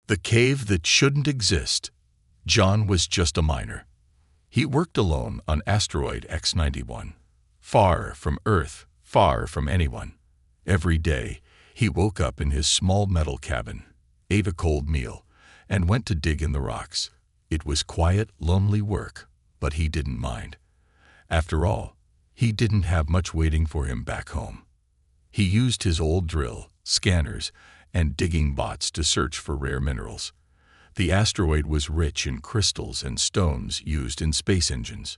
The cave that shouldn't exist. John was just a miner. He worked alone on asteroid X-91, far from Earth, far from anyone. Every day, he woke up in his small metal cabin, ate a cold meal, and went to dig in the rocks. It was quiet, lonely work, but he didn't mind. After all, he didn't have much waiting for him back home. He used his old drill, scanners, and digging bots to search for rare minerals. The asteroid was rich in crystals and stones used in space engines.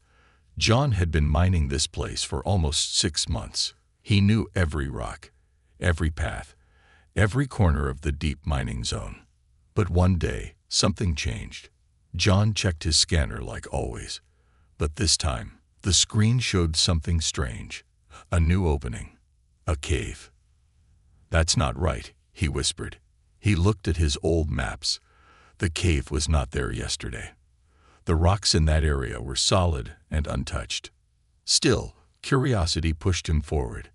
John had been mining this place for almost 6 months. He knew every rock, every path, every corner of the deep mining zone. But one day, something changed. John checked his scanner like always. But this time, the screen showed something strange. A new opening. A cave. "That's not right," he whispered. He looked at his old maps. The cave was not there yesterday. The rocks in that area were solid and untouched. Still, curiosity pushed him forward.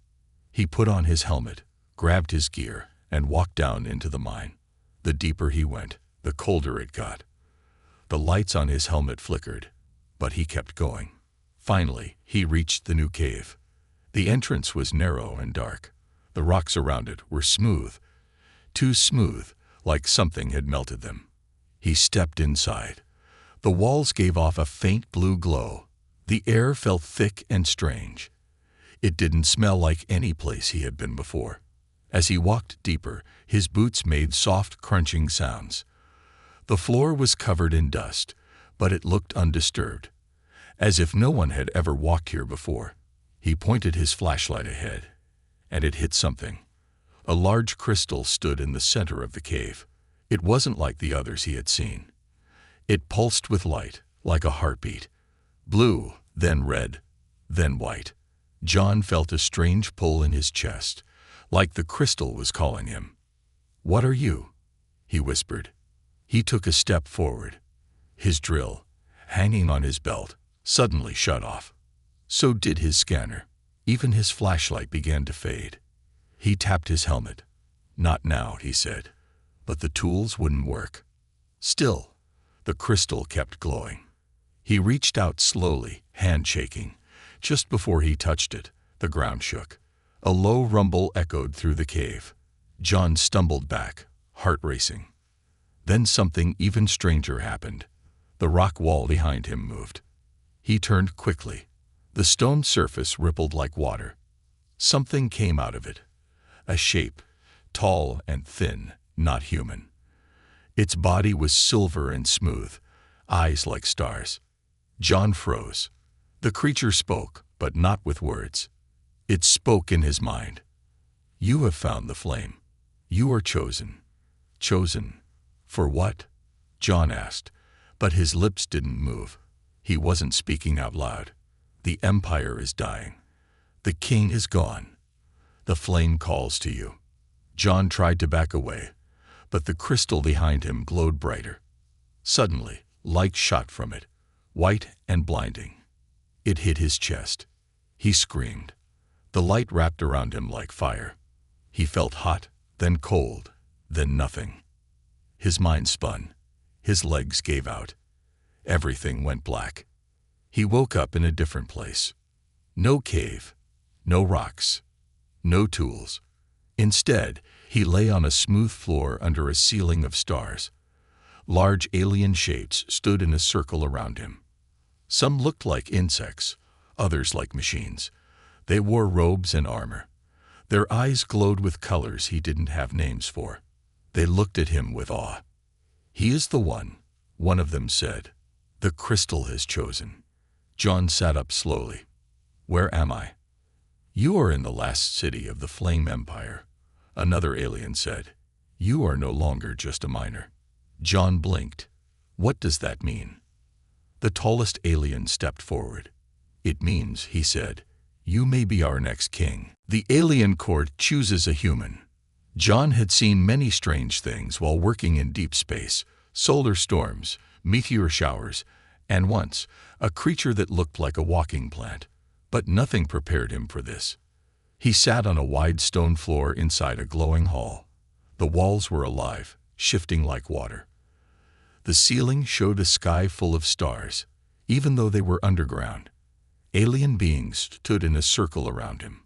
He put on his helmet, grabbed his gear, and walked down into the mine. The deeper he went, the colder it got. The lights on his helmet flickered, but he kept going. Finally, he reached the new cave. The entrance was narrow and dark. The rocks around it were smooth, too smooth, like something had melted them. He stepped inside. The walls gave off a faint blue glow. The air felt thick and strange. It didn't smell like any place he had been before. As he walked deeper, his boots made soft, crunching sounds. The floor was covered in dust, but it looked undisturbed, as if no one had ever walked here before. He pointed his flashlight ahead, and it hit something. A large crystal stood in the center of the cave. It wasn't like the others he had seen. It pulsed with light, like a heartbeat. Blue, then red, then white. John felt a strange pull in his chest, like the crystal was calling him. "What are you?" he whispered. He took a step forward. His drill, hanging on his belt, suddenly shut off. So did his scanner. Even his flashlight began to fade. He tapped his helmet. "Not now," he said. But the tools wouldn't work. Still, the crystal kept glowing. He reached out slowly, hand shaking. Just before he touched it, the ground shook. A low rumble echoed through the cave. John stumbled back, heart racing. Then something even stranger happened. The rock wall behind him moved. He turned quickly. The stone surface rippled like water. Something came out of it. A shape, tall and thin, not human. Its body was silver and smooth, eyes like stars. John froze. The creature spoke, but not with words. It spoke in his mind. "You have found the flame. You are chosen." "Chosen? For what?" John asked, but his lips didn't move. He wasn't speaking out loud. "The empire is dying. The king is gone. The flame calls to you." John tried to back away, but the crystal behind him glowed brighter. Suddenly, light shot from it, white and blinding. It hit his chest. He screamed. The light wrapped around him like fire. He felt hot, then cold, then nothing. His mind spun. His legs gave out. Everything went black. He woke up in a different place. No cave, no rocks, no tools. Instead, he lay on a smooth floor under a ceiling of stars. Large alien shapes stood in a circle around him. Some looked like insects, others like machines. They wore robes and armor. Their eyes glowed with colors he didn't have names for. They looked at him with awe. "He is the one of them said. "The crystal has chosen." John sat up slowly. "Where am I?" "You are in the last city of the Flame Empire," another alien said. "You are no longer just a miner." John blinked. "What does that mean?" The tallest alien stepped forward. "It means," he said, "you may be our next king. The alien court chooses a human." John had seen many strange things while working in deep space: solar storms, meteor showers, and once, a creature that looked like a walking plant. But nothing prepared him for this. He sat on a wide stone floor inside a glowing hall. The walls were alive, shifting like water. The ceiling showed a sky full of stars, even though they were underground. Alien beings stood in a circle around him.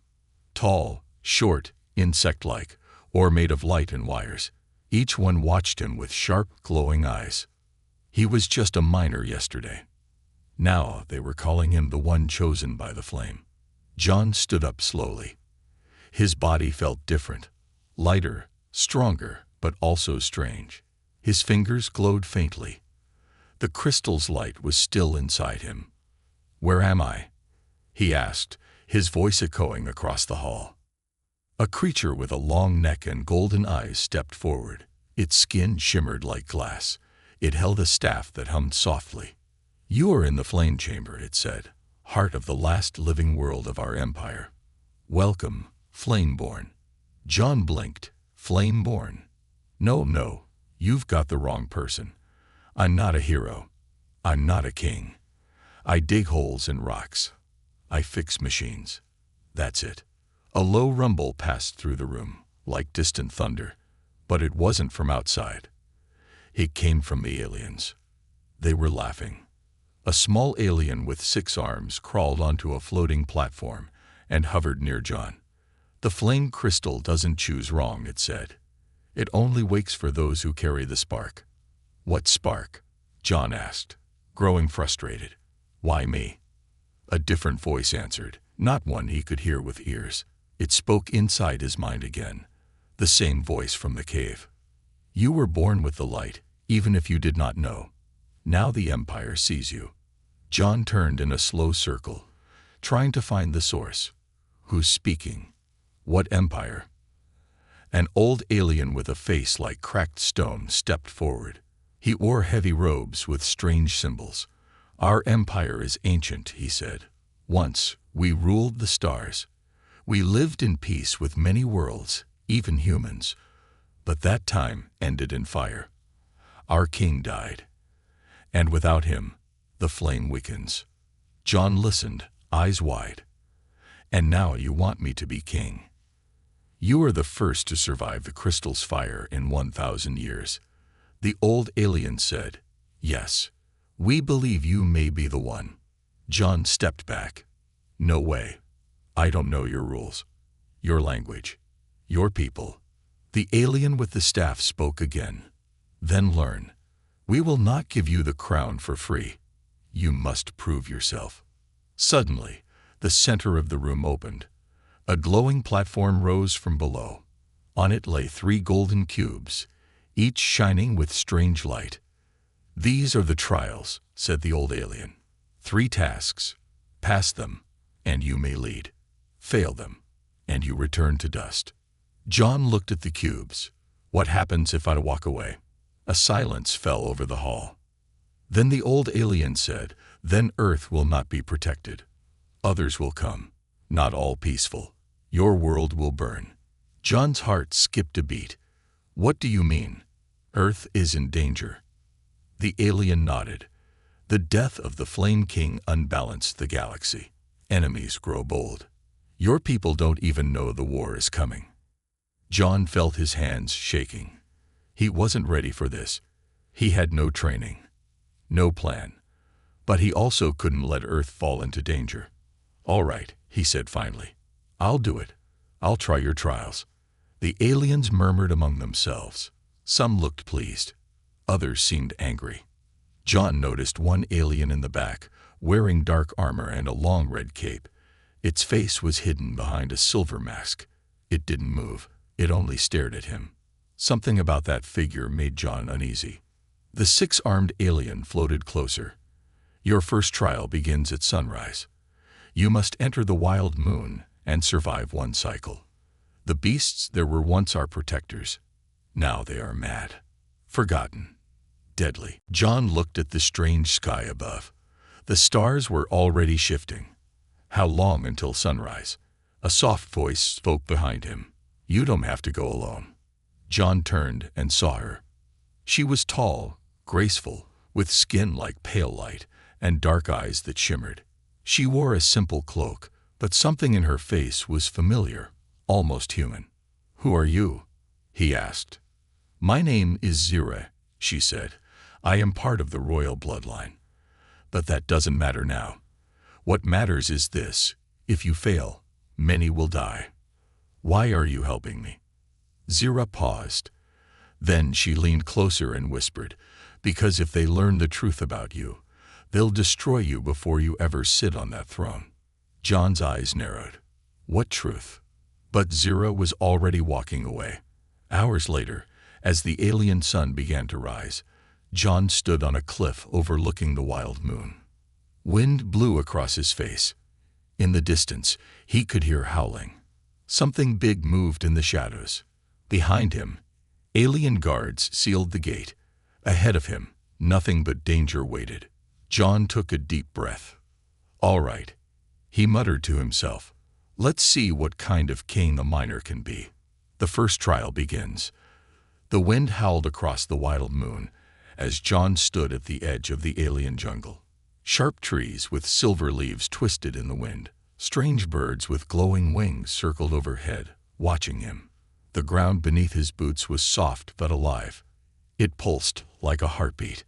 Tall, short, insect-like, or made of light and wires. Each one watched him with sharp, glowing eyes. He was just a miner yesterday. Now they were calling him the one chosen by the flame. John stood up slowly. His body felt different, lighter, stronger, but also strange. His fingers glowed faintly. The crystal's light was still inside him. "Where am I?" he asked, his voice echoing across the hall. A creature with a long neck and golden eyes stepped forward. Its skin shimmered like glass. It held a staff that hummed softly. "You are in the flame chamber," it said, "heart of the last living world of our empire. Welcome, Flameborn." John blinked. Flameborn? No, you've got the wrong person. I'm not a hero. I'm not a king. I dig holes in rocks. I fix machines. That's it. A low rumble passed through the room, like distant thunder, but it wasn't from outside. It came from the aliens. They were laughing. A small alien with 6 arms crawled onto a floating platform and hovered near John. "The flame crystal doesn't choose wrong," it said. "It only waits for those who carry the spark." "What spark?" John asked, growing frustrated. "Why me?" A different voice answered, not one he could hear with ears. It spoke inside his mind again, the same voice from the cave. "You were born with the light, even if you did not know. Now the Empire sees you." John turned in a slow circle, trying to find the source. Who's speaking? What empire? An old alien with a face like cracked stone stepped forward. He wore heavy robes with strange symbols. "Our empire is ancient," he said. "Once we ruled the stars. We lived in peace with many worlds, even humans. But that time ended in fire. Our king died. And without him, the flame weakens." John listened, eyes wide. "And now you want me to be king? You are the first to survive the crystal's fire in 1,000 years. The old alien said, "Yes, we believe you may be the one." John stepped back. "No way. I don't know your rules, your language, your people." The alien with the staff spoke again. "Then learn. We will not give you the crown for free. You must prove yourself." Suddenly, the center of the room opened. A glowing platform rose from below. On it lay 3 golden cubes, each shining with strange light. "These are the trials," said the old alien. 3 tasks. Pass them, and you may lead. Fail them, and you return to dust." John looked at the cubes. "What happens if I walk away?" A silence fell over the hall. Then the old alien said, "Then Earth will not be protected. Others will come, not all peaceful. Your world will burn." John's heart skipped a beat. "What do you mean? Earth is in danger." The alien nodded. "The death of the Flame King unbalanced the galaxy. Enemies grow bold. Your people don't even know the war is coming." John felt his hands shaking. He wasn't ready for this. He had no training, no plan. But he also couldn't let Earth fall into danger. "All right," he said finally. "I'll do it. I'll try your trials." The aliens murmured among themselves. Some looked pleased. Others seemed angry. John noticed one alien in the back, wearing dark armor and a long red cape. Its face was hidden behind a silver mask. It didn't move. It only stared at him. Something about that figure made John uneasy. The 6-armed alien floated closer. "Your first trial begins at sunrise. You must enter the wild moon and survive 1 cycle. The beasts there were once our protectors. Now they are mad, forgotten, deadly." John looked at the strange sky above. The stars were already shifting. "How long until sunrise?" A soft voice spoke behind him. "You don't have to go alone." John turned and saw her. She was tall, graceful, with skin like pale light and dark eyes that shimmered. She wore a simple cloak, but something in her face was familiar, almost human. "Who are you?" he asked. "My name is Zira," she said. "I am part of the royal bloodline. But that doesn't matter now. What matters is this: if you fail, many will die. Why are you helping me?" Zira paused. Then she leaned closer and whispered, "Because if they learn the truth about you, they'll destroy you before you ever sit on that throne." John's eyes narrowed. What truth? But Zira was already walking away. Hours later, as the alien sun began to rise, John stood on a cliff overlooking the wild moon. Wind blew across his face. In the distance, he could hear howling. Something big moved in the shadows. Behind him, alien guards sealed the gate. Ahead of him, nothing but danger waited. John took a deep breath. "All right," he muttered to himself. "Let's see what kind of king a miner can be." The first trial begins. The wind howled across the wild moon as John stood at the edge of the alien jungle. Sharp trees with silver leaves twisted in the wind. Strange birds with glowing wings circled overhead, watching him. The ground beneath his boots was soft but alive. It pulsed like a heartbeat.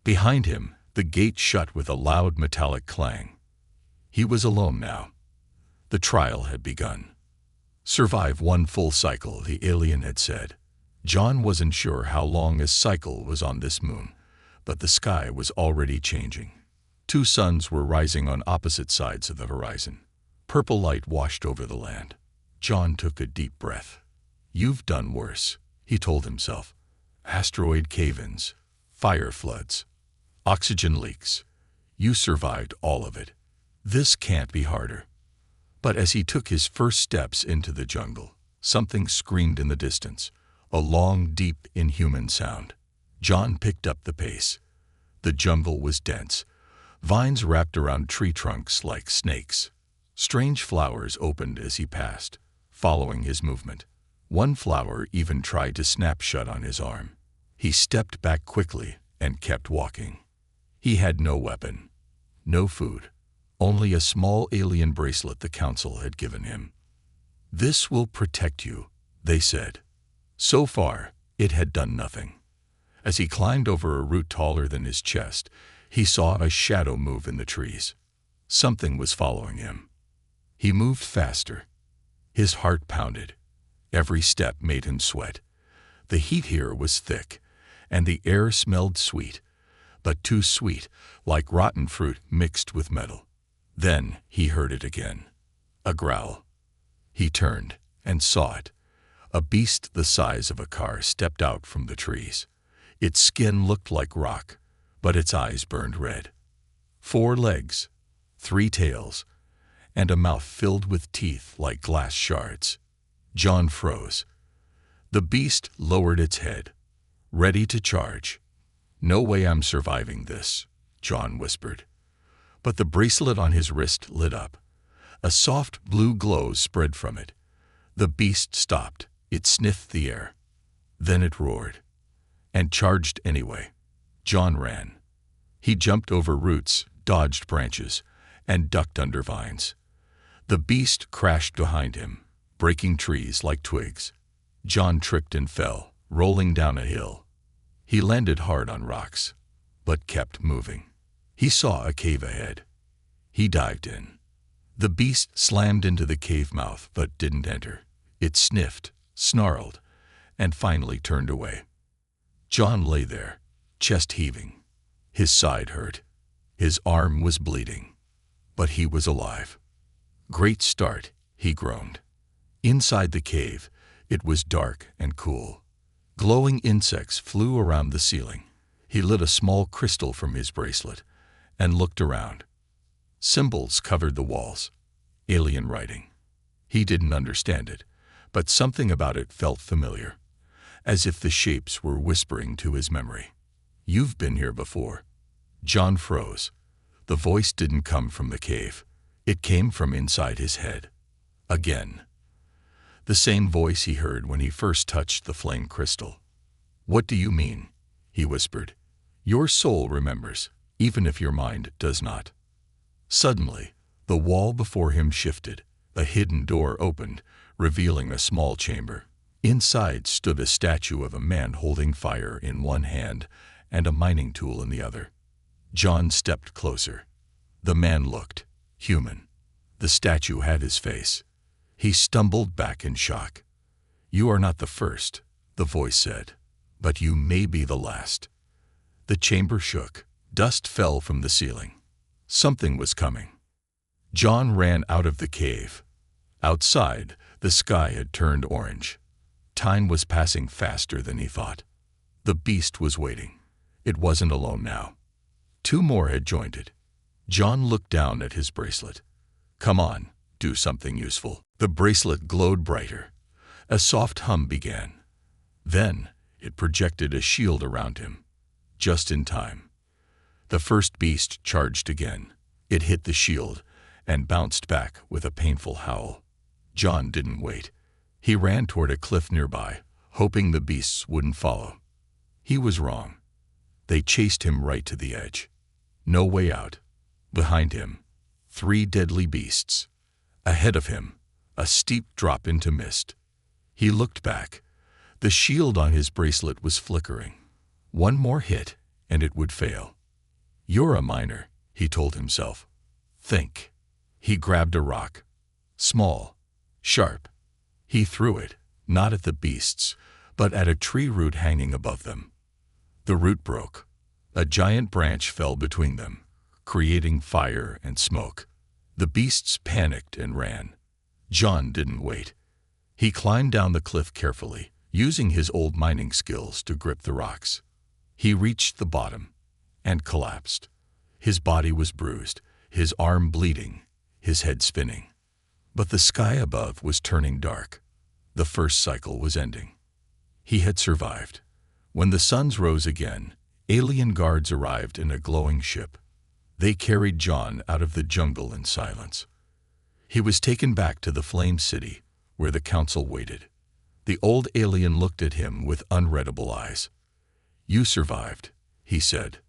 Behind him, the gate shut with a loud metallic clang. He was alone now. The trial had begun. "Survive one full cycle," the alien had said. John wasn't sure how long a cycle was on this moon, but the sky was already changing. Two suns were rising on opposite sides of the horizon. Purple light washed over the land. John took a deep breath. "You've done worse," he told himself. "Asteroid cave-ins, fire floods, oxygen leaks. You survived all of it. This can't be harder." But as he took his first steps into the jungle, something screamed in the distance, a long, deep, inhuman sound. John picked up the pace. The jungle was dense. Vines wrapped around tree trunks like snakes. Strange flowers opened as he passed, following his movement. One flower even tried to snap shut on his arm. He stepped back quickly and kept walking. He had no weapon, no food, only a small alien bracelet the council had given him. "This will protect you," they said. So far, it had done nothing. As he climbed over a root taller than his chest, he saw a shadow move in the trees. Something was following him. He moved faster. His heart pounded. Every step made him sweat. The heat here was thick, and the air smelled sweet, but too sweet, like rotten fruit mixed with metal. Then he heard it again. A growl. He turned and saw it. A beast the size of a car stepped out from the trees. Its skin looked like rock, but its eyes burned red. 4 legs, 3 tails, and a mouth filled with teeth like glass shards. John froze. The beast lowered its head, ready to charge. "No way I'm surviving this," John whispered. But the bracelet on his wrist lit up. A soft blue glow spread from it. The beast stopped. It sniffed the air. Then it roared, and charged anyway. John ran. He jumped over roots, dodged branches, and ducked under vines. The beast crashed behind him, breaking trees like twigs. John tripped and fell, rolling down a hill. He landed hard on rocks, but kept moving. He saw a cave ahead. He dived in. The beast slammed into the cave mouth but didn't enter. It sniffed, snarled, and finally turned away. John lay there, chest heaving. His side hurt. His arm was bleeding. But he was alive. "Great start," he groaned. Inside the cave, it was dark and cool. Glowing insects flew around the ceiling. He lit a small crystal from his bracelet and looked around. Symbols covered the walls. Alien writing. He didn't understand it, but something about it felt familiar, as if the shapes were whispering to his memory. "You've been here before." John froze. The voice didn't come from the cave. It came from inside his head. Again. The same voice he heard when he first touched the flame crystal. "What do you mean?" he whispered. "Your soul remembers, even if your mind does not." Suddenly, the wall before him shifted. A hidden door opened, revealing a small chamber. Inside stood a statue of a man holding fire in one hand and a mining tool in the other. John stepped closer. The man looked human. The statue had his face. He stumbled back in shock. "You are not the first," the voice said, "but you may be the last." The chamber shook. Dust fell from the ceiling. Something was coming. John ran out of the cave. Outside, the sky had turned orange. Time was passing faster than he thought. The beast was waiting. It wasn't alone now. Two more had joined it. John looked down at his bracelet. "Come on, do something useful." The bracelet glowed brighter. A soft hum began. Then it projected a shield around him. Just in time. The first beast charged again. It hit the shield and bounced back with a painful howl. John didn't wait. He ran toward a cliff nearby, hoping the beasts wouldn't follow. He was wrong. They chased him right to the edge. No way out. Behind him, 3 deadly beasts. Ahead of him, a steep drop into mist. He looked back. The shield on his bracelet was flickering. One more hit, and it would fail. "You're a miner," he told himself. "Think." He grabbed a rock. Small, sharp. He threw it, not at the beasts, but at a tree root hanging above them. The root broke. A giant branch fell between them, creating fire and smoke. The beasts panicked and ran. John didn't wait. He climbed down the cliff carefully, using his old mining skills to grip the rocks. He reached the bottom and collapsed. His body was bruised, his arm bleeding, his head spinning. But the sky above was turning dark. The first cycle was ending. He had survived. When the suns rose again, alien guards arrived in a glowing ship. They carried John out of the jungle in silence. He was taken back to the Flame City, where the council waited. The old alien looked at him with unreadable eyes. "You survived," he said.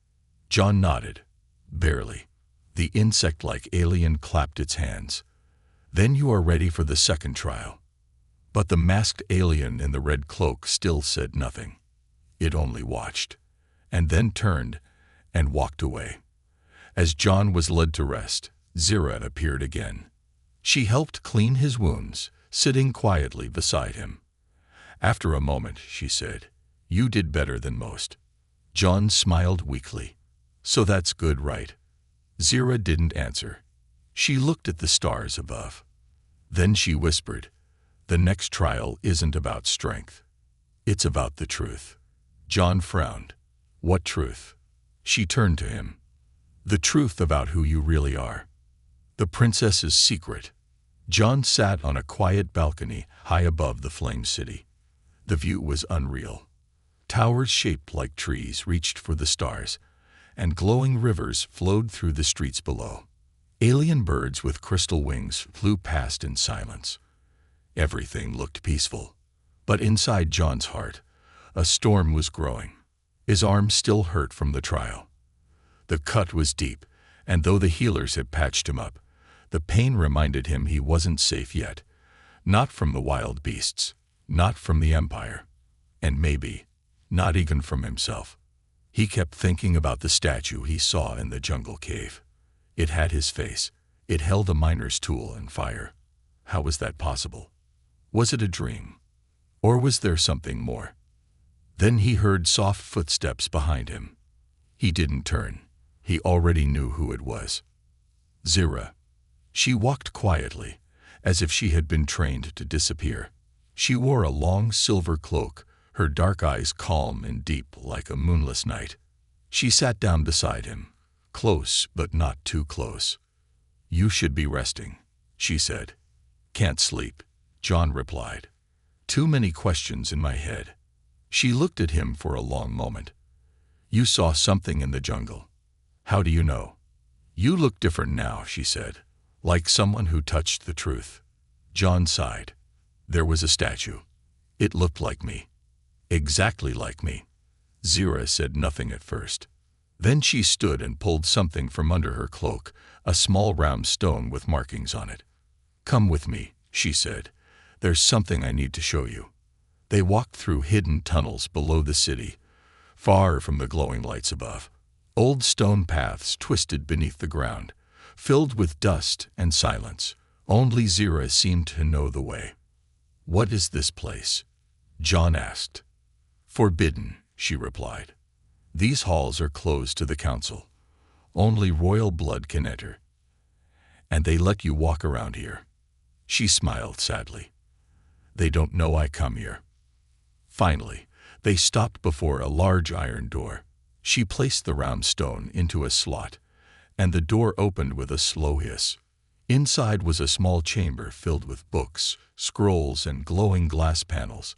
John nodded. Barely. The insect-like alien clapped its hands. "Then you are ready for the second trial." But the masked alien in the red cloak still said nothing. It only watched, and then turned and walked away. As John was led to rest, Zira appeared again. She helped clean his wounds, sitting quietly beside him. After a moment, she said, "You did better than most." John smiled weakly. "So that's good, right?" Zira didn't answer. She looked at the stars above. Then she whispered, "The next trial isn't about strength. It's about the truth." John frowned. "What truth?" She turned to him. "The truth about who you really are. The princess's secret." John sat on a quiet balcony high above the Flame City. The view was unreal. Towers shaped like trees reached for the stars, and glowing rivers flowed through the streets below. Alien birds with crystal wings flew past in silence. Everything looked peaceful. But inside John's heart, a storm was growing. His arm still hurt from the trial. The cut was deep, and though the healers had patched him up, the pain reminded him he wasn't safe yet. Not from the wild beasts, not from the Empire, and maybe not even from himself. He kept thinking about the statue he saw in the jungle cave. It had his face. It held a miner's tool and fire. How was that possible? Was it a dream? Or was there something more? Then he heard soft footsteps behind him. He didn't turn. He already knew who it was. Zira. She walked quietly, as if she had been trained to disappear. She wore a long silver cloak, her dark eyes calm and deep like a moonless night. She sat down beside him, close but not too close. "You should be resting," she said. "Can't sleep," John replied. "Too many questions in my head." She looked at him for a long moment. "You saw something in the jungle. How do you know?" "You look different now," she said, "like someone who touched the truth." John sighed. There was a statue. It looked like me. Exactly like me. Zira said nothing at first. Then she stood and pulled something from under her cloak, a small round stone with markings on it. "Come with me," she said. "There's something I need to show you." They walked through hidden tunnels below the city, far from the glowing lights above. Old stone paths twisted beneath the ground, filled with dust and silence. Only Zira seemed to know the way. "What is this place?" John asked. "Forbidden," she replied. "These halls are closed to the council. Only royal blood can enter. And they let you walk around here." She smiled sadly. "They don't know I come here." Finally, they stopped before a large iron door. She placed the round stone into a slot, and the door opened with a slow hiss. Inside was a small chamber filled with books, scrolls, and glowing glass panels.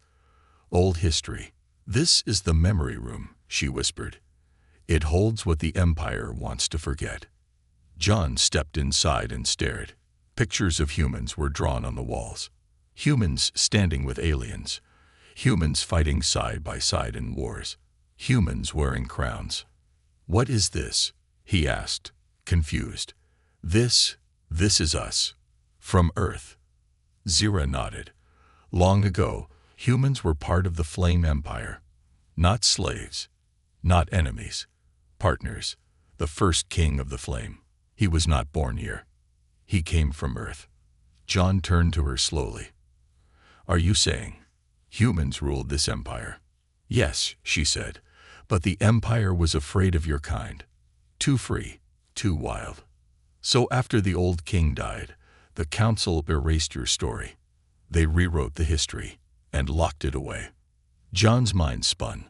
"Old history. This is the memory room," she whispered. "It holds what the Empire wants to forget." John stepped inside and stared. Pictures of humans were drawn on the walls. Humans standing with aliens. Humans fighting side by side in wars. Humans wearing crowns. "What is this?" he asked, confused. This is us. From Earth." Zira nodded. "Long ago, humans were part of the Flame Empire. Not slaves, not enemies, partners. The first king of the Flame. He was not born here. He came from Earth." John turned to her slowly. "Are you saying humans ruled this empire?" "Yes," she said, "but the empire was afraid of your kind. Too free, too wild. So after the old king died, the council erased your story. They rewrote the history and locked it away." John's mind spun.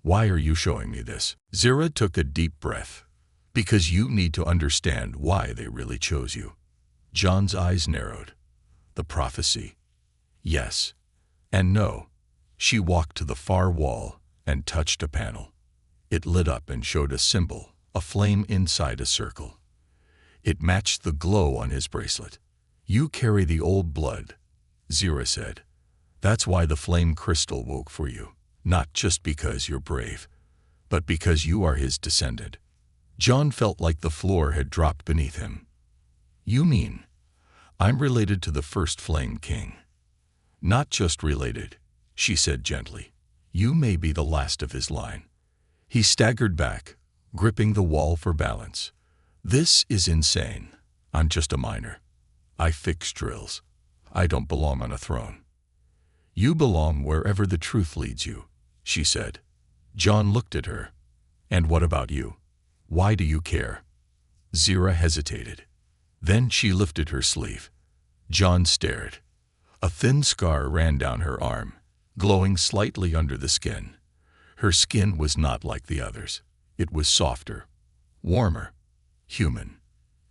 "Why are you showing me this?" Zira took a deep breath. "Because you need to understand why they really chose you." John's eyes narrowed. "The prophecy?" "Yes. And no." She walked to the far wall and touched a panel. It lit up and showed a symbol, a flame inside a circle. It matched the glow on his bracelet. "You carry the old blood," Zira said. "That's why the flame crystal woke for you, not just because you're brave, but because you are his descendant." John felt like the floor had dropped beneath him. "You mean I'm related to the first Flame King?" "Not just related," she said gently. "You may be the last of his line." He staggered back, gripping the wall for balance. "This is insane. I'm just a miner. I fix drills. I don't belong on a throne." "You belong wherever the truth leads you," she said. John looked at her. "And what about you? Why do you care?" Zira hesitated. Then she lifted her sleeve. John stared. A thin scar ran down her arm, glowing slightly under the skin. Her skin was not like the others. It was softer, warmer, human.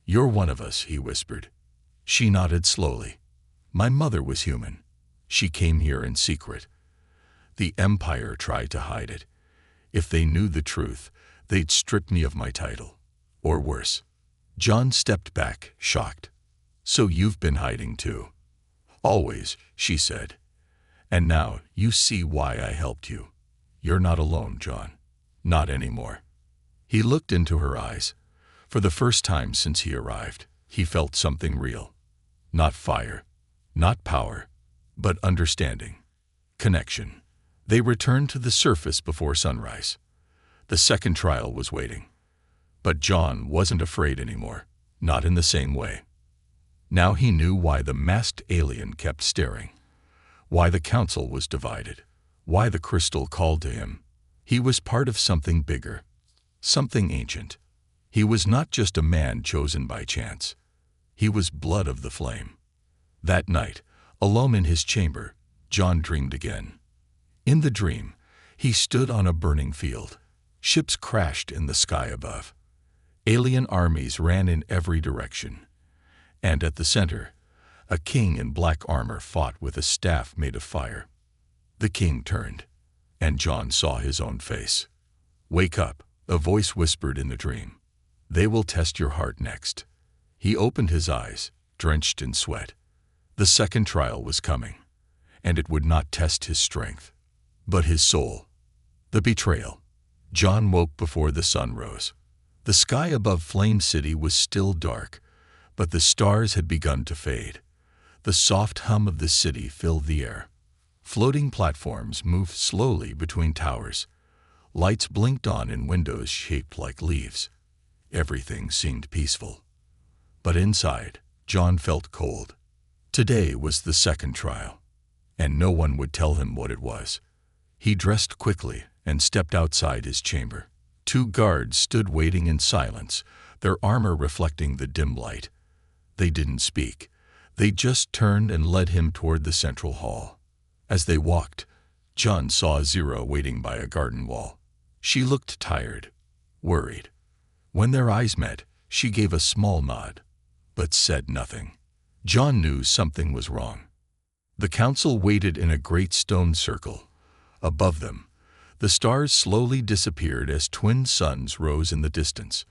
"You're one of us," he whispered. She nodded slowly. "My mother was human. She came here in secret. The Empire tried to hide it. If they knew the truth, they'd strip me of my title. Or worse." John stepped back, shocked. "So you've been hiding too?" "Always," she said. "And now you see why I helped you. You're not alone, John. Not anymore." He looked into her eyes. For the first time since he arrived, he felt something real. Not fire, not power, but understanding. Connection. They returned to the surface before sunrise. The second trial was waiting. But John wasn't afraid anymore, not in the same way. Now he knew why the masked alien kept staring, why the council was divided, why the crystal called to him. He was part of something bigger, something ancient. He was not just a man chosen by chance. He was blood of the flame. That night, alone in his chamber, John dreamed again. In the dream, he stood on a burning field. Ships crashed in the sky above. Alien armies ran in every direction. And at the center, a king in black armor fought with a staff made of fire. The king turned, and John saw his own face. "Wake up," a voice whispered in the dream. "They will test your heart next." He opened his eyes, drenched in sweat. The second trial was coming, and it would not test his strength, but his soul. The betrayal. John woke before the sun rose. The sky above Flame City was still dark, but the stars had begun to fade. The soft hum of the city filled the air. Floating platforms moved slowly between towers. Lights blinked on in windows shaped like leaves. Everything seemed peaceful. But inside, John felt cold. Today was the second trial, and no one would tell him what it was. He dressed quickly and stepped outside his chamber. 2 guards stood waiting in silence, their armor reflecting the dim light. They didn't speak. They just turned and led him toward the central hall. As they walked, John saw Zira waiting by a garden wall. She looked tired, worried. When their eyes met, she gave a small nod, but said nothing. John knew something was wrong. The council waited in a great stone circle. Above them, the stars slowly disappeared as twin suns rose in the distance.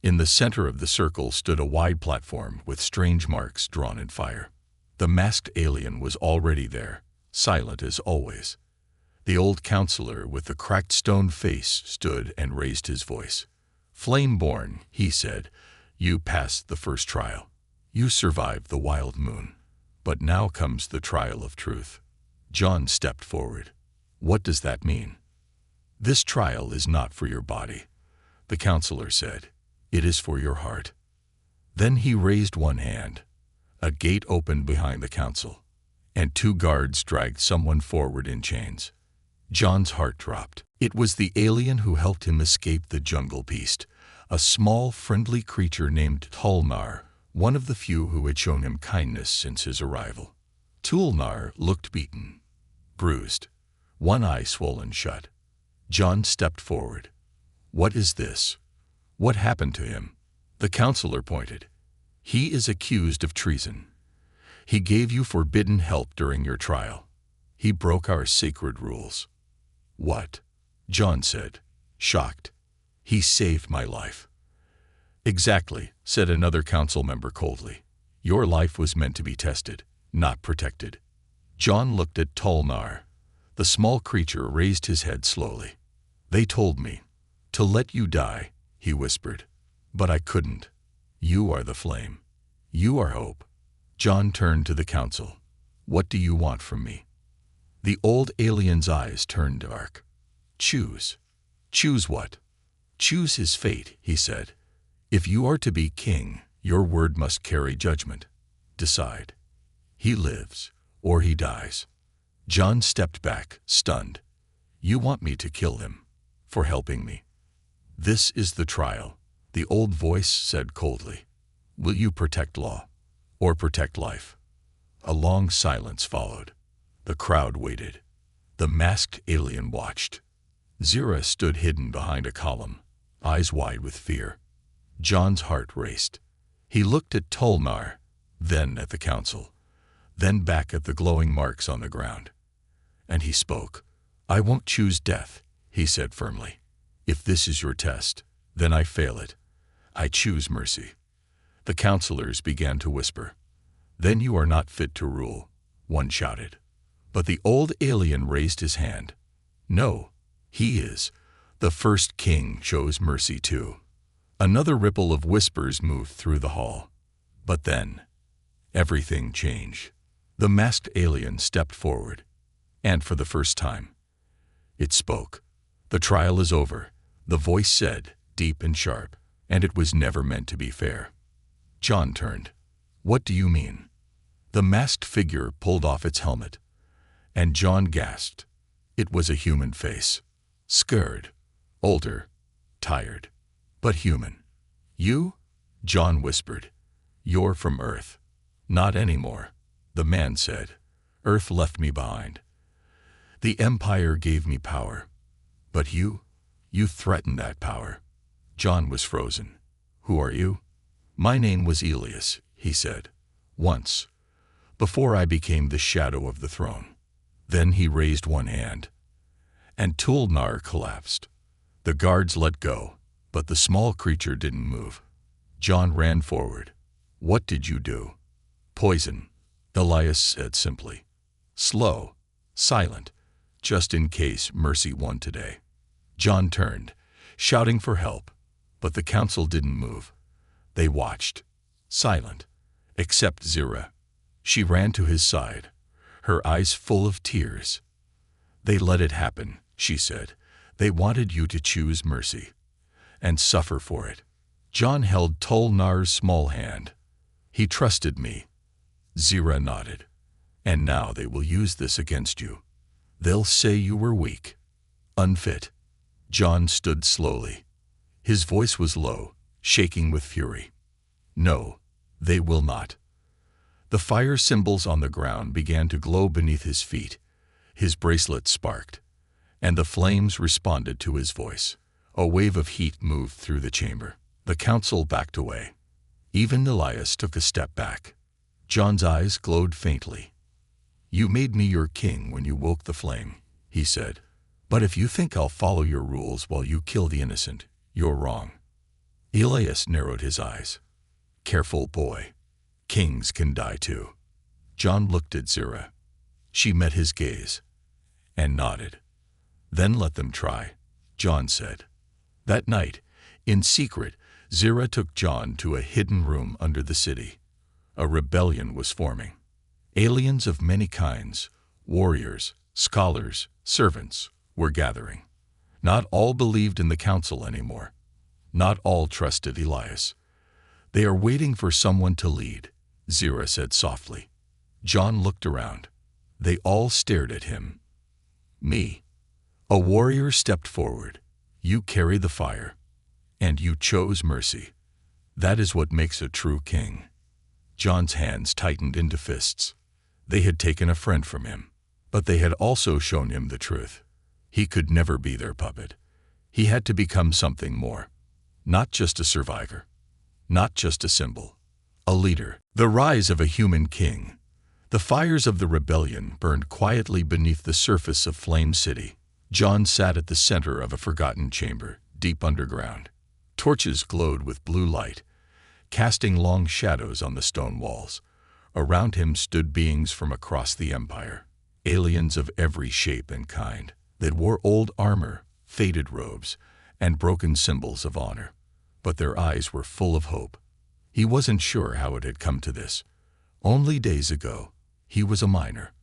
In the center of the circle stood a wide platform with strange marks drawn in fire. The masked alien was already there, silent as always. The old counselor with the cracked stone face stood and raised his voice. "Flame-born," he said, "you passed the first trial. You survived the wild moon. But now comes the trial of truth." John stepped forward. "What does that mean?" "This trial is not for your body," the counselor said. "It is for your heart." Then he raised one hand. A gate opened behind the council, and 2 guards dragged someone forward in chains. John's heart dropped. It was the alien who helped him escape the jungle beast, a small, friendly creature named Tulnar, one of the few who had shown him kindness since his arrival. Tulnar looked beaten, bruised, one eye swollen shut. John stepped forward. "What is this? What happened to him?" The counselor pointed. "He is accused of treason. He gave you forbidden help during your trial. He broke our sacred rules." "What?" John said, shocked. "He saved my life." "Exactly," said another council member coldly. "Your life was meant to be tested, not protected." John looked at Tulnar. The small creature raised his head slowly. "They told me to let you die," he whispered. "But I couldn't. You are the flame. You are hope." John turned to the council. "What do you want from me?" The old alien's eyes turned dark. "Choose." "Choose what?" "Choose his fate," he said. "If you are to be king, your word must carry judgment. Decide. He lives, or he dies." John stepped back, stunned. "You want me to kill him for helping me?" "This is the trial," the old voice said coldly. "Will you protect law or protect life?" A long silence followed. The crowd waited. The masked alien watched. Zira stood hidden behind a column, eyes wide with fear. John's heart raced. He looked at Tulnar, then at the council, then back at the glowing marks on the ground. And he spoke. "I won't choose death," he said firmly. "If this is your test, then I fail it. I choose mercy." The counselors began to whisper. "Then you are not fit to rule," one shouted. But the old alien raised his hand. "No, he is. The first king chose mercy too." Another ripple of whispers moved through the hall. But then, everything changed. The masked alien stepped forward, and for the first time, it spoke. "The trial is over," the voice said, deep and sharp, "and it was never meant to be fair." John turned. "What do you mean?" The masked figure pulled off its helmet, and John gasped. It was a human face, scared, older, tired, but human. "You?" John whispered. "You're from Earth." "Not anymore," the man said. "Earth left me behind. The Empire gave me power. But you threatened that power." John was frozen. "Who are you?" "My name was Elias," he said. "Once, before I became the shadow of the throne." Then he raised one hand, and Tulnar collapsed. The guards let go, but the small creature didn't move. John ran forward. "What did you do?" "Poison," Elias said simply. Slow, silent, just in case mercy won today. John turned, shouting for help, but the council didn't move. They watched, silent, except Zira. She ran to his side, her eyes full of tears. "They let it happen," she said. "They wanted you to choose mercy and suffer for it." John held Tolnar's small hand. "He trusted me." Zira nodded. "And now they will use this against you. They'll say you were weak, unfit." John stood slowly. His voice was low, shaking with fury. "No, they will not." The fire symbols on the ground began to glow beneath his feet. His bracelet sparked, and the flames responded to his voice. A wave of heat moved through the chamber. The council backed away. Even Elias took a step back. John's eyes glowed faintly. "You made me your king when you woke the flame," he said. "But if you think I'll follow your rules while you kill the innocent, you're wrong." Elias narrowed his eyes. "Careful, boy. Kings can die too." John looked at Zira. She met his gaze and nodded. "Then let them try," John said. That night, in secret, Zira took John to a hidden room under the city. A rebellion was forming. Aliens of many kinds, warriors, scholars, servants, were gathering. Not all believed in the council anymore. Not all trusted Elias. "They are waiting for someone to lead," Zira said softly. John looked around. They all stared at him. "Me." A warrior stepped forward. "You carry the fire, and you chose mercy. That is what makes a true king." John's hands tightened into fists. They had taken a friend from him, but they had also shown him the truth. He could never be their puppet. He had to become something more. Not just a survivor. Not just a symbol. A leader. The rise of a human king. The fires of the rebellion burned quietly beneath the surface of Flame City. John sat at the center of a forgotten chamber, deep underground. Torches glowed with blue light, casting long shadows on the stone walls. Around him stood beings from across the empire, aliens of every shape and kind, that wore old armor, faded robes, and broken symbols of honor. But their eyes were full of hope. He wasn't sure how it had come to this. Only days ago, he was a miner,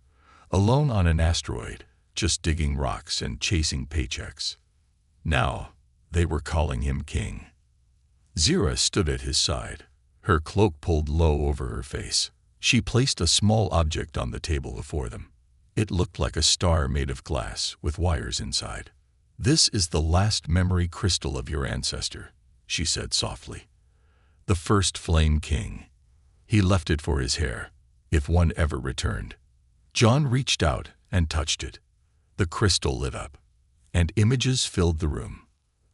alone on an asteroid, just digging rocks and chasing paychecks. Now, they were calling him king. Zira stood at his side, her cloak pulled low over her face. She placed a small object on the table before them. It looked like a star made of glass with wires inside. "This is the last memory crystal of your ancestor," she said softly. "The first Flame King. He left it for his hair, if one ever returned." John reached out and touched it. The crystal lit up, and images filled the room.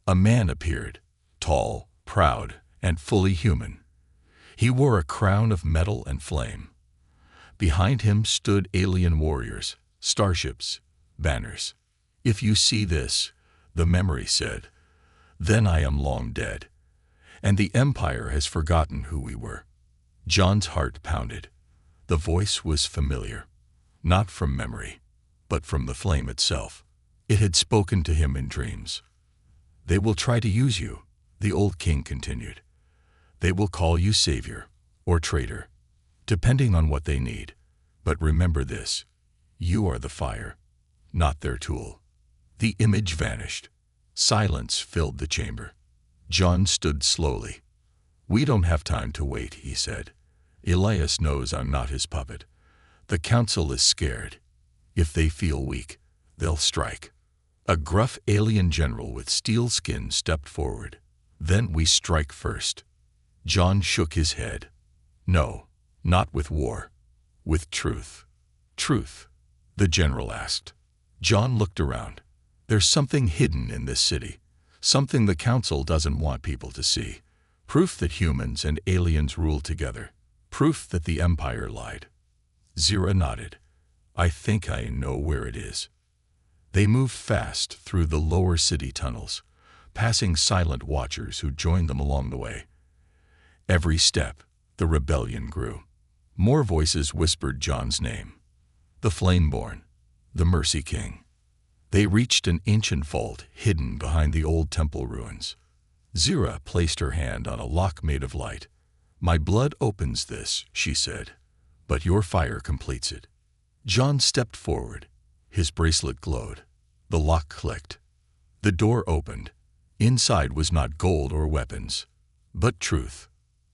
A man appeared, tall, proud, and fully human. He wore a crown of metal and flame. Behind him stood alien warriors, starships, banners. "If you see this," the memory said, "then I am long dead, and the Empire has forgotten who we were." John's heart pounded. The voice was familiar, not from memory, but from the flame itself. It had spoken to him in dreams. "They will try to use you," the old king continued. "They will call you savior or traitor, depending on what they need. But remember this, you are the fire, not their tool." The image vanished. Silence filled the chamber. John stood slowly. "We don't have time to wait," he said. "Elias knows I'm not his puppet. The council is scared. If they feel weak, they'll strike." A gruff alien general with steel skin stepped forward. "Then we strike first." John shook his head. "No, not with war. With truth." "Truth?" the general asked. John looked around. "There's something hidden in this city. Something the council doesn't want people to see. Proof that humans and aliens rule together. Proof that the Empire lied." Zira nodded. "I think I know where it is." They moved fast through the lower city tunnels, passing silent watchers who joined them along the way. Every step, the rebellion grew. More voices whispered John's name. The Flameborn, the Mercy King. They reached an ancient vault hidden behind the old temple ruins. Zira placed her hand on a lock made of light. "My blood opens this," she said, "but your fire completes it." John stepped forward. His bracelet glowed. The lock clicked. The door opened. Inside was not gold or weapons, but truth.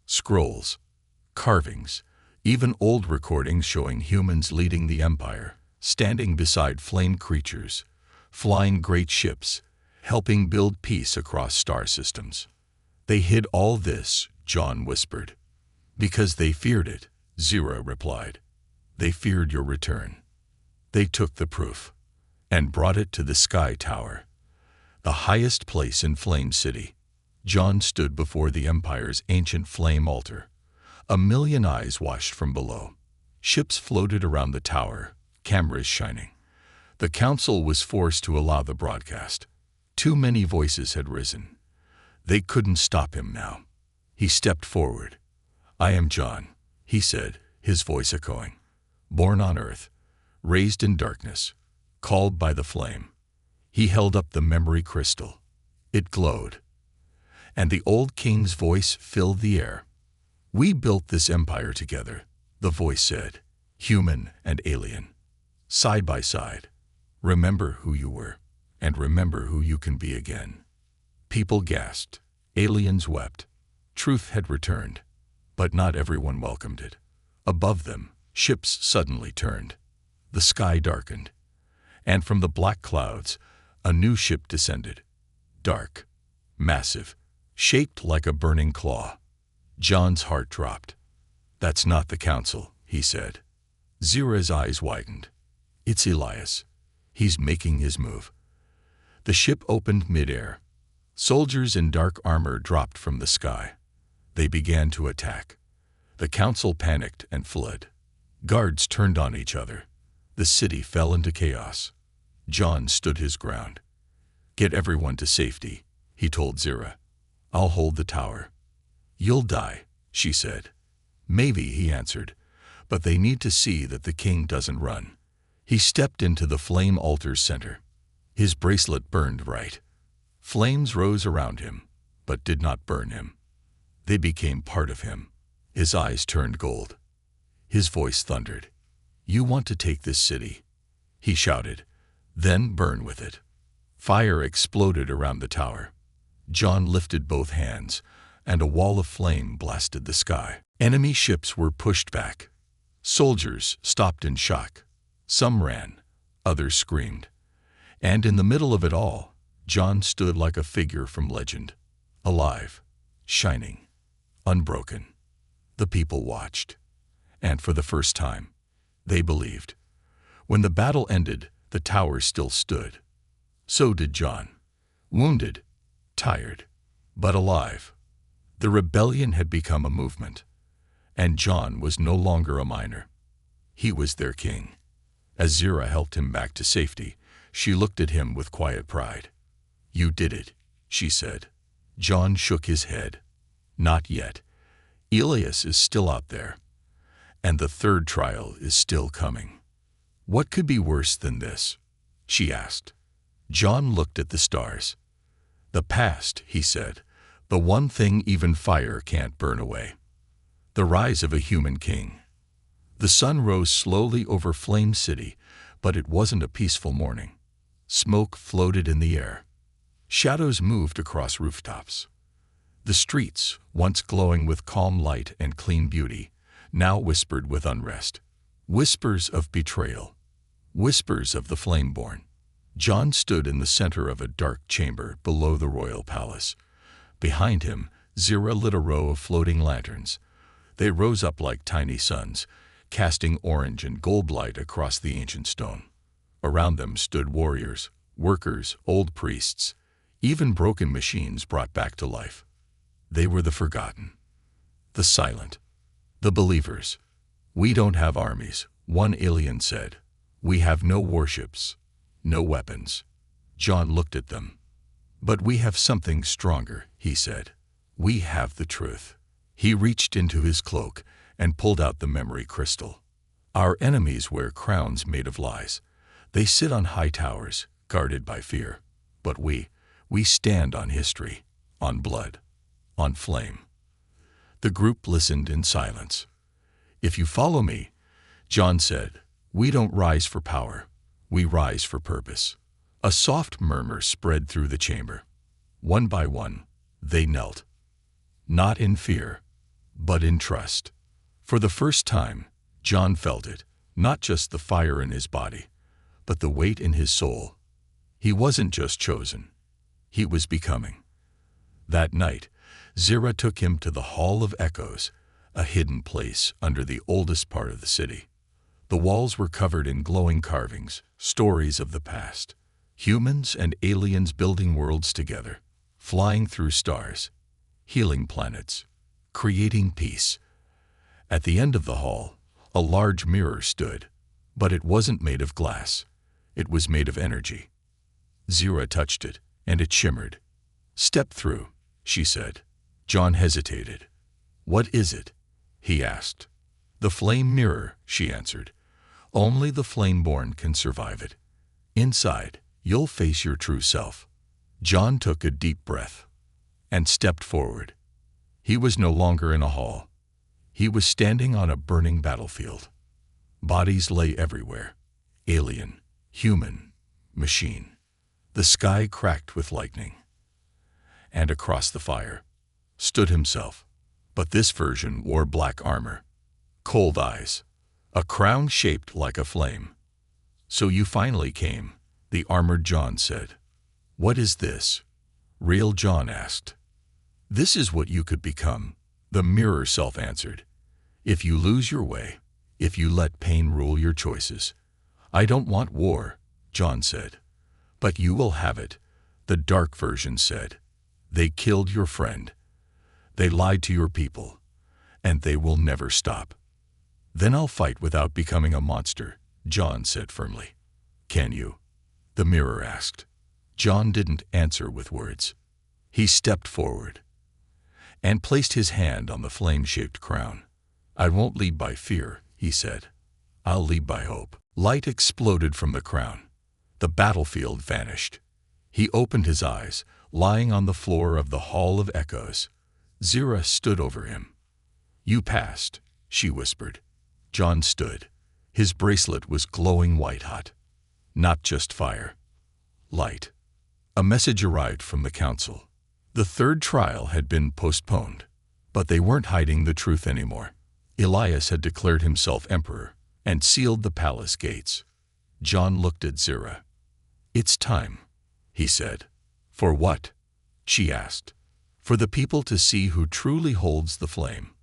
Scrolls, carvings, even old recordings showing humans leading the empire, standing beside flame creatures, flying great ships, helping build peace across star systems. They hid all this, John whispered. Because they feared it, Zira replied. They feared your return. They took the proof and brought it to the Sky Tower, the highest place in Flame City. John stood before the Empire's ancient flame altar. A million eyes watched from below. Ships floated around the tower, cameras shining. The council was forced to allow the broadcast. Too many voices had risen. They couldn't stop him now. He stepped forward. I am John, he said, his voice echoing. Born on Earth, raised in darkness, called by the flame. He held up the memory crystal. It glowed. And the old king's voice filled the air. We built this empire together, the voice said, human and alien, side by side. Remember who you were, and remember who you can be again. People gasped. Aliens wept. Truth had returned, but not everyone welcomed it. Above them, ships suddenly turned. The sky darkened, and from the black clouds, a new ship descended. Dark, massive, shaped like a burning claw. John's heart dropped. That's not the council, he said. Zira's eyes widened. It's Elias. He's making his move. The ship opened midair. Soldiers in dark armor dropped from the sky. They began to attack. The council panicked and fled. Guards turned on each other. The city fell into chaos. John stood his ground. Get everyone to safety, he told Zira. I'll hold the tower. You'll die, she said. Maybe, he answered, but they need to see that the king doesn't run. He stepped into the flame altar's center. His bracelet burned bright. Flames rose around him, but did not burn him. They became part of him. His eyes turned gold. His voice thundered. You want to take this city, he shouted, then burn with it. Fire exploded around the tower. John lifted both hands, and a wall of flame blasted the sky. Enemy ships were pushed back. Soldiers stopped in shock. Some ran, others screamed. And in the middle of it all, John stood like a figure from legend, alive, shining, unbroken. The people watched, and for the first time, they believed. When the battle ended, the tower still stood. So did John, wounded, tired, but alive. The rebellion had become a movement, and John was no longer a miner. He was their king. As Zira helped him back to safety, she looked at him with quiet pride. You did it, she said. John shook his head. Not yet. Elias is still out there, and the third trial is still coming. What could be worse than this? She asked. John looked at the stars. The past, he said, the one thing even fire can't burn away. The rise of a human king. The sun rose slowly over Flame City, but it wasn't a peaceful morning. Smoke floated in the air. Shadows moved across rooftops. The streets, once glowing with calm light and clean beauty, now whispered with unrest. Whispers of betrayal. Whispers of the flame-born. John stood in the center of a dark chamber below the royal palace. Behind him, Zira lit a row of floating lanterns. They rose up like tiny suns, casting orange and gold light across the ancient stone. Around them stood warriors, workers, old priests, even broken machines brought back to life. They were the forgotten, the silent, the believers. We don't have armies, one alien said. We have no warships, no weapons. John looked at them. But we have something stronger, he said. We have the truth. He reached into his cloak and pulled out the memory crystal. Our enemies wear crowns made of lies. They sit on high towers, guarded by fear. But we stand on history, on blood, on flame. The group listened in silence. If you follow me, John said, We don't rise for power. We rise for purpose. A soft murmur spread through the chamber. One by one, they knelt. Not in fear, but in trust. For the first time, John felt it, not just the fire in his body, but the weight in his soul. He wasn't just chosen. He was becoming. That night, Zira took him to the Hall of Echoes, a hidden place under the oldest part of the city. The walls were covered in glowing carvings, stories of the past. Humans and aliens building worlds together, flying through stars, healing planets, creating peace. At the end of the hall, a large mirror stood, but it wasn't made of glass. It was made of energy. Zira touched it, and it shimmered. "Step through," she said. John hesitated. "What is it?" he asked. "The flame mirror," she answered. "Only the flame-born can survive it. Inside, you'll face your true self." John took a deep breath and stepped forward. He was no longer in a hall. He was standing on a burning battlefield. Bodies lay everywhere. Alien, human, machine. The sky cracked with lightning. And across the fire stood himself. But this version wore black armor, cold eyes, a crown shaped like a flame. "So you finally came," the armored John said. "What is this?" Real John asked. "This is what you could become," the mirror self answered. "If you lose your way, if you let pain rule your choices." "I don't want war," John said. "But you will have it," the dark version said. "They killed your friend. They lied to your people, and they will never stop." "Then I'll fight without becoming a monster," John said firmly. "Can you?" the mirror asked. John didn't answer with words. He stepped forward and placed his hand on the flame-shaped crown. "I won't lead by fear," he said. "I'll lead by hope." Light exploded from the crown. The battlefield vanished. He opened his eyes, lying on the floor of the Hall of Echoes. Zira stood over him. "You passed," she whispered. John stood. His bracelet was glowing white-hot. Not just fire. Light. A message arrived from the council. The third trial had been postponed. But they weren't hiding the truth anymore. Elias had declared himself emperor and sealed the palace gates. John looked at Zira. "It's time," he said. "For what?" she asked. "For the people to see who truly holds the flame."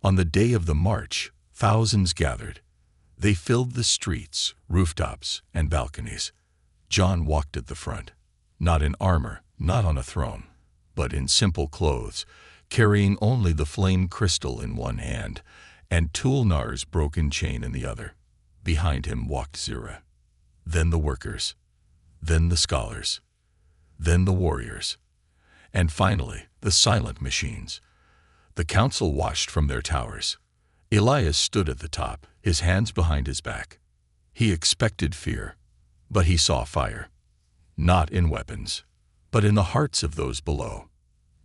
On the day of the march, thousands gathered. They filled the streets, rooftops, and balconies. John walked at the front, not in armor, not on a throne, but in simple clothes, carrying only the flame crystal in one hand and Tulnar's broken chain in the other. Behind him walked Zira. Then the workers. Then the scholars. Then the warriors. And finally, the silent machines. The council watched from their towers. Elias stood at the top, his hands behind his back. He expected fear, but he saw fire. Not in weapons, but in the hearts of those below.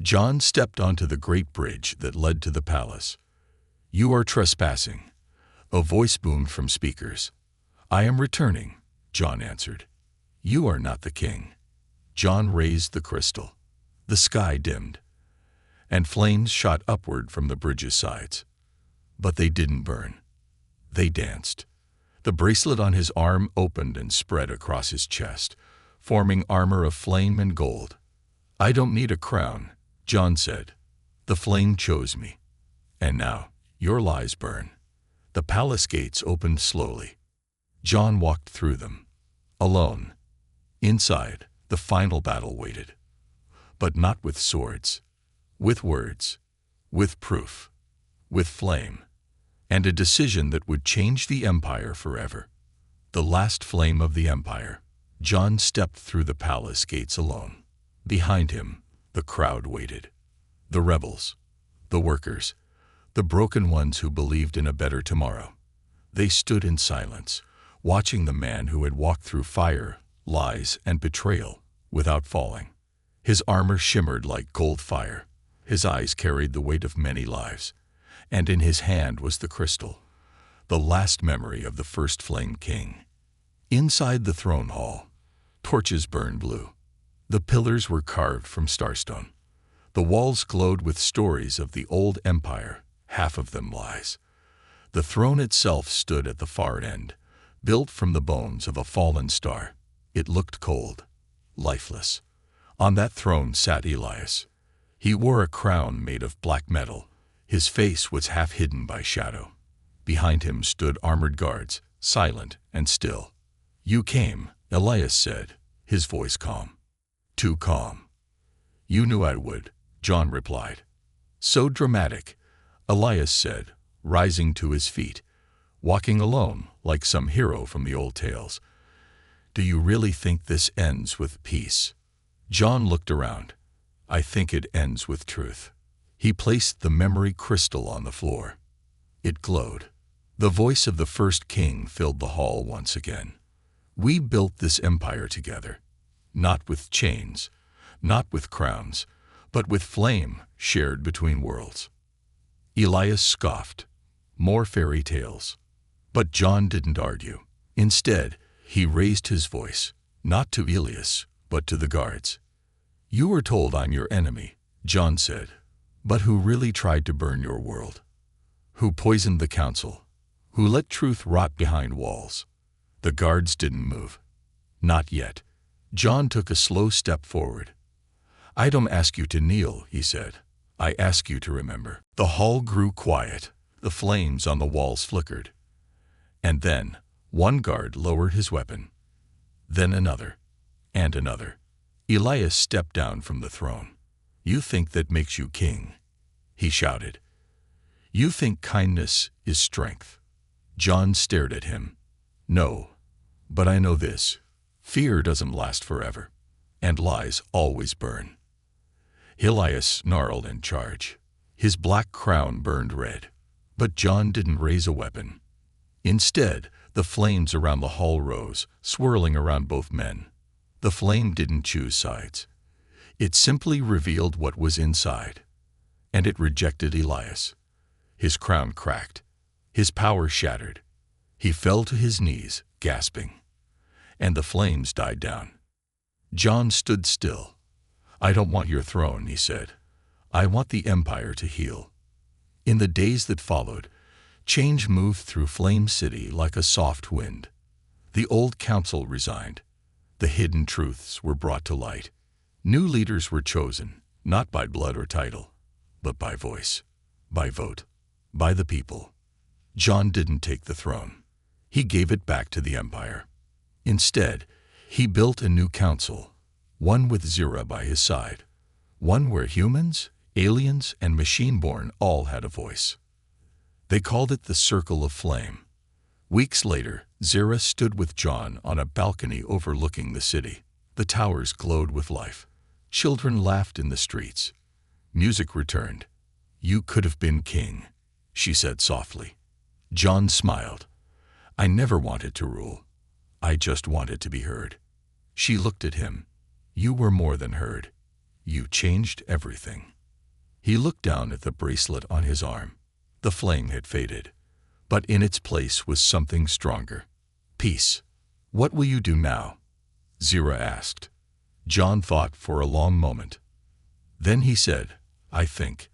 John stepped onto the great bridge that led to the palace. "You are trespassing," a voice boomed from speakers. "I am returning," John answered. "You are not the king." John raised the crystal. The sky dimmed, and flames shot upward from the bridge's sides. But they didn't burn. They danced. The bracelet on his arm opened and spread across his chest, forming armor of flame and gold. "I don't need a crown," John said. "The flame chose me. And now, your lies burn." The palace gates opened slowly. John walked through them, alone. Inside, the final battle waited. But not with swords, with words, with proof, with flame, and a decision that would change the empire forever. The last flame of the empire. John stepped through the palace gates alone. Behind him, the crowd waited. The rebels, the workers, the broken ones who believed in a better tomorrow. They stood in silence, watching the man who had walked through fire, lies, and betrayal without falling. His armor shimmered like gold fire. His eyes carried the weight of many lives. And in his hand was the crystal, the last memory of the first Flame King. Inside the throne hall, torches burned blue. The pillars were carved from starstone. The walls glowed with stories of the old empire, half of them lies. The throne itself stood at the far end, built from the bones of a fallen star. It looked cold, lifeless. On that throne sat Elias. He wore a crown made of black metal. His face was half hidden by shadow. Behind him stood armored guards, silent and still. "You came," Elias said, his voice calm. Too calm. "You knew I would," John replied. "So dramatic," Elias said, rising to his feet, walking alone like some hero from the old tales. "Do you really think this ends with peace?" John looked around. "I think it ends with truth." He placed the memory crystal on the floor. It glowed. The voice of the first king filled the hall once again. "We built this empire together, not with chains, not with crowns, but with flame shared between worlds." Elias scoffed. More fairy tales. But John didn't argue. Instead, he raised his voice, not to Elias, but to the guards. "You were told I'm your enemy," John said. "But who really tried to burn your world? Who poisoned the council? Who let truth rot behind walls?" The guards didn't move. Not yet. John took a slow step forward. "I don't ask you to kneel," he said. "I ask you to remember." The hall grew quiet. The flames on the walls flickered. And then one guard lowered his weapon. Then another, and another. Elias stepped down from the throne. "You think that makes you king," he shouted. "You think kindness is strength." John stared at him. "No, but I know this. Fear doesn't last forever, and lies always burn." Elias snarled in charge. His black crown burned red. But John didn't raise a weapon. Instead, the flames around the hall rose, swirling around both men. The flame didn't choose sides. It simply revealed what was inside. And it rejected Elias. His crown cracked. His power shattered. He fell to his knees, gasping. And the flames died down. John stood still. "I don't want your throne," he said. "I want the empire to heal." In the days that followed, change moved through Flame City like a soft wind. The old council resigned. The hidden truths were brought to light. New leaders were chosen, not by blood or title, but by voice, by vote, by the people. John didn't take the throne. He gave it back to the empire. Instead, he built a new council, one with Zira by his side, one where humans, aliens, and machine-born all had a voice. They called it the Circle of Flame. Weeks later, Zira stood with John on a balcony overlooking the city. The towers glowed with life. Children laughed in the streets. Music returned. "You could have been king," she said softly. John smiled. "I never wanted to rule. I just wanted to be heard." She looked at him. "You were more than heard. You changed everything." He looked down at the bracelet on his arm. The flame had faded, but in its place was something stronger. Peace. "What will you do now?" Zira asked. John thought for a long moment. Then he said, "I think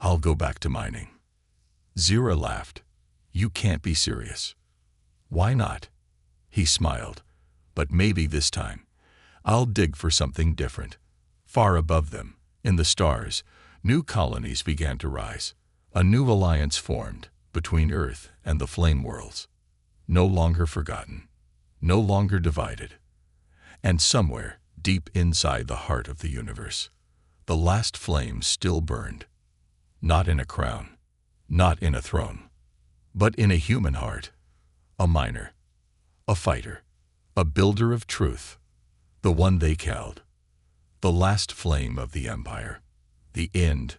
I'll go back to mining." Zira laughed. "You can't be serious." "Why not?" He smiled. "But maybe this time I'll dig for something different." Far above them, in the stars, new colonies began to rise. A new alliance formed between Earth and the flame worlds. No longer forgotten, no longer divided. And somewhere, deep inside the heart of the universe, the last flame still burned. Not in a crown, not in a throne, but in a human heart. A miner, a fighter, a builder of truth, the one they called the last flame of the empire, the end